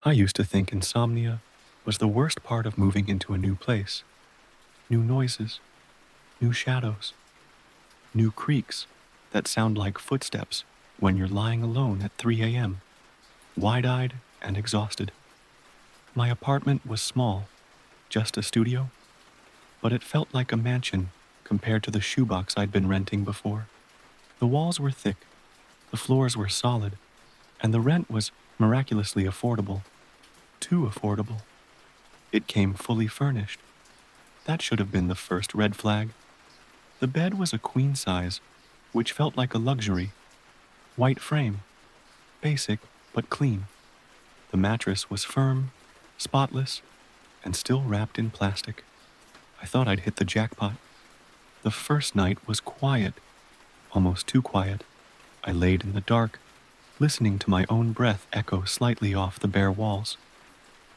I used to think insomnia was the worst part of moving into a new place. New noises, new shadows, new creaks that sound like footsteps when you're lying alone at 3 a.m., wide-eyed and exhausted. My apartment was small, just a studio, but it felt like a mansion compared to the shoebox I'd been renting before. The walls were thick, the floors were solid, and the rent was miraculously affordable. Too affordable. It came fully furnished. That should have been the first red flag. The bed was a queen size, which felt like a luxury. White frame, basic but clean. The mattress was firm, spotless, and still wrapped in plastic. I thought I'd hit the jackpot. The first night was quiet, almost too quiet. I laid in the dark, listening to my own breath echo slightly off the bare walls.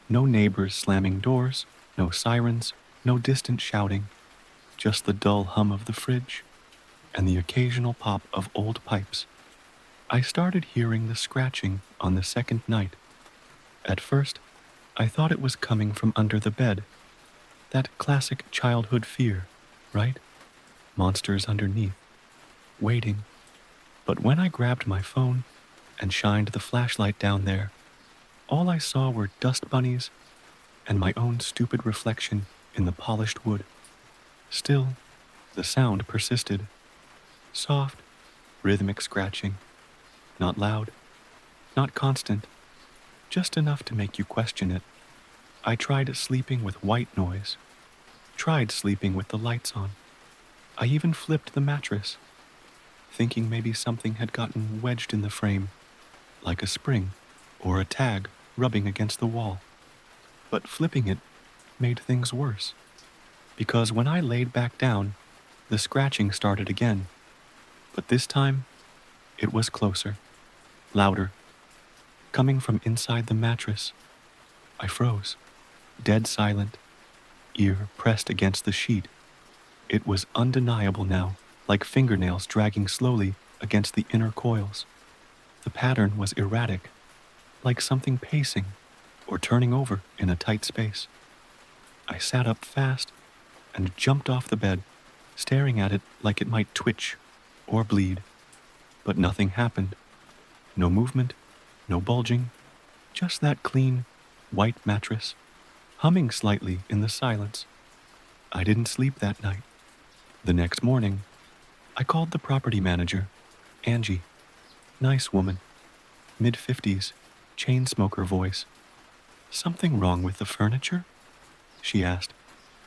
No neighbors slamming doors, no sirens, no distant shouting, just the dull hum of the fridge and the occasional pop of old pipes. I started hearing the scratching on the second night. At first, I thought it was coming from under the bed. That classic childhood fear, right? Monsters underneath, waiting. But when I grabbed my phone and shined the flashlight down there, all I saw were dust bunnies and my own stupid reflection in the polished wood. Still, the sound persisted. Soft, rhythmic scratching. Not loud, not constant, just enough to make you question it. I tried sleeping with white noise, tried sleeping with the lights on. I even flipped the mattress, thinking maybe something had gotten wedged in the frame, like a spring or a tag rubbing against the wall. But flipping it made things worse, because when I laid back down, the scratching started again. But this time, it was closer, louder, coming from inside the mattress. I froze, dead silent, ear pressed against the sheet. It was undeniable now, like fingernails dragging slowly against the inner coils. The pattern was erratic, like something pacing or turning over in a tight space. I sat up fast and jumped off the bed, staring at it like it might twitch or bleed. But nothing happened. No movement, no bulging, just that clean, white mattress, humming slightly in the silence. I didn't sleep that night. The next morning, I called the property manager, Angie. Nice woman, mid-50s, chain smoker voice. Something wrong with the furniture? She asked,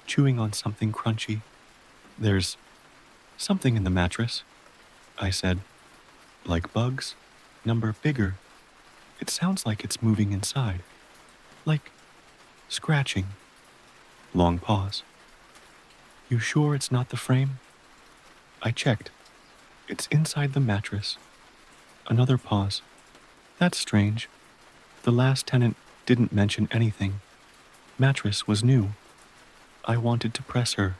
chewing on something crunchy. There's something in the mattress, I said. Like bugs, number bigger. It sounds like it's moving inside. Like scratching. Long pause. You sure it's not the frame? I checked. It's inside the mattress. Another pause. That's strange. The last tenant didn't mention anything. Mattress was new. I wanted to press her,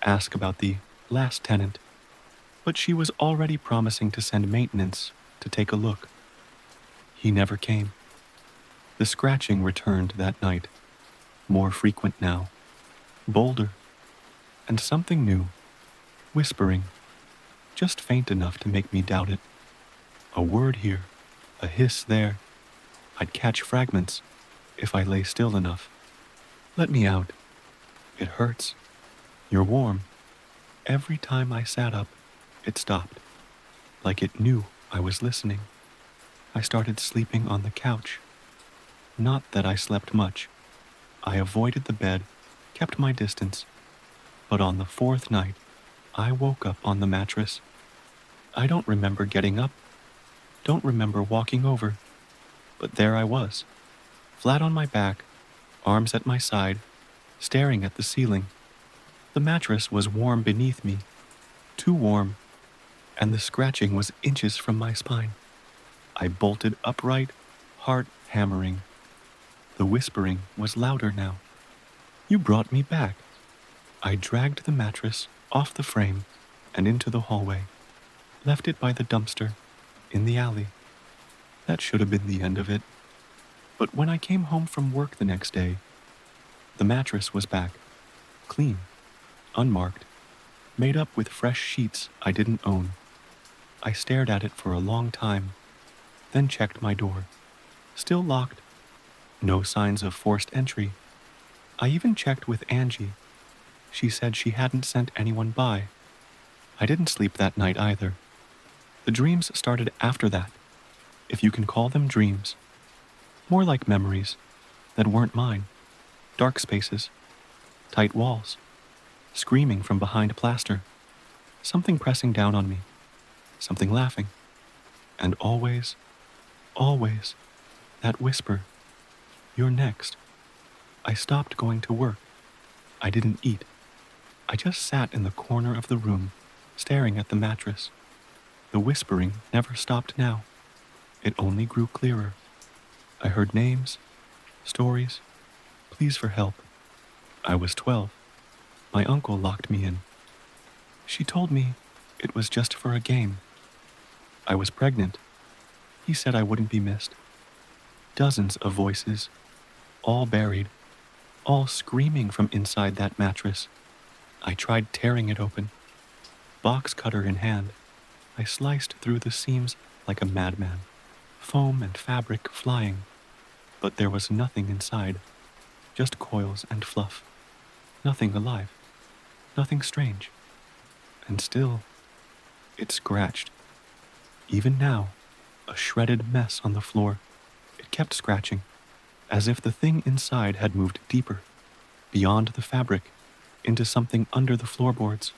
ask about the last tenant, but she was already promising to send maintenance to take a look. He never came. The scratching returned that night, more frequent now, bolder, and something new, whispering, just faint enough to make me doubt it. A word here, a hiss there. I'd catch fragments if I lay still enough. Let me out. It hurts. You're warm. Every time I sat up, it stopped, like it knew I was listening. I started sleeping on the couch. Not that I slept much. I avoided the bed, kept my distance. But on the fourth night, I woke up on the mattress. I don't remember getting up, don't remember walking over, but there I was, flat on my back, arms at my side, staring at the ceiling. The mattress was warm beneath me, too warm, and the scratching was inches from my spine. I bolted upright, heart hammering. The whispering was louder now. You brought me back. I dragged the mattress off the frame and into the hallway, left it by the dumpster, in the alley. That should have been the end of it. But when I came home from work the next day, the mattress was back, clean, unmarked, made up with fresh sheets I didn't own. I stared at it for a long time, then checked my door. Still locked, no signs of forced entry. I even checked with Angie. She said she hadn't sent anyone by. I didn't sleep that night either. The dreams started after that, if you can call them dreams. More like memories that weren't mine. Dark spaces, tight walls, screaming from behind plaster, something pressing down on me, something laughing, and always, always, that whisper, "You're next." I stopped going to work. I didn't eat. I just sat in the corner of the room, staring at the mattress. The whispering never stopped now. It only grew clearer. I heard names, stories, pleas for help. I was 12. My uncle locked me in. She told me it was just for a game. I was pregnant. He said I wouldn't be missed. Dozens of voices, all buried, all screaming from inside that mattress. I tried tearing it open. Box cutter in hand, I sliced through the seams like a madman, foam and fabric flying. But there was nothing inside, just coils and fluff. Nothing alive, nothing strange. And still, it scratched. Even now, a shredded mess on the floor. It kept scratching, as if the thing inside had moved deeper, beyond the fabric, into something under the floorboards,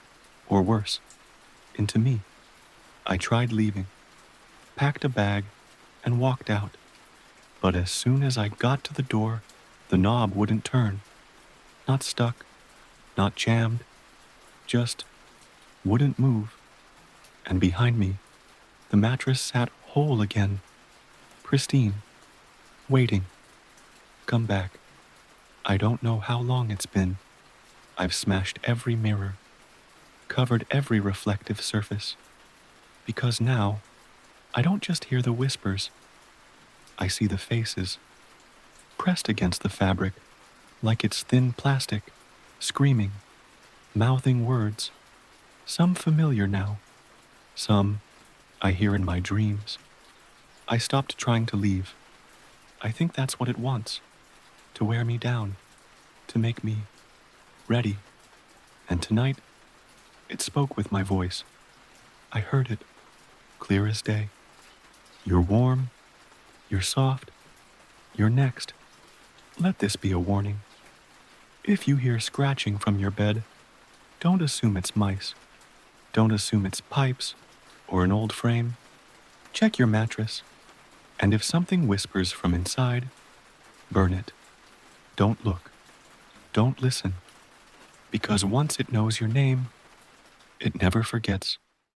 or worse, into me. I tried leaving, packed a bag, and walked out. But as soon as I got to the door, the knob wouldn't turn. Not stuck, not jammed, just wouldn't move. And behind me, the mattress sat whole again, pristine, waiting. Come back. I don't know how long it's been. I've smashed every mirror, covered every reflective surface. Because now, I don't just hear the whispers. I see the faces, pressed against the fabric, like it's thin plastic, screaming, mouthing words. Some familiar now, some I hear in my dreams. I stopped trying to leave. I think that's what it wants, to wear me down, to make me ready. And tonight, it spoke with my voice. I heard it, clear as day. You're warm, you're soft, you're next. Let this be a warning. If you hear scratching from your bed, don't assume it's mice. Don't assume it's pipes or an old frame. Check your mattress, and if something whispers from inside, burn it. Don't look. Don't listen. Because once it knows your name, it never forgets.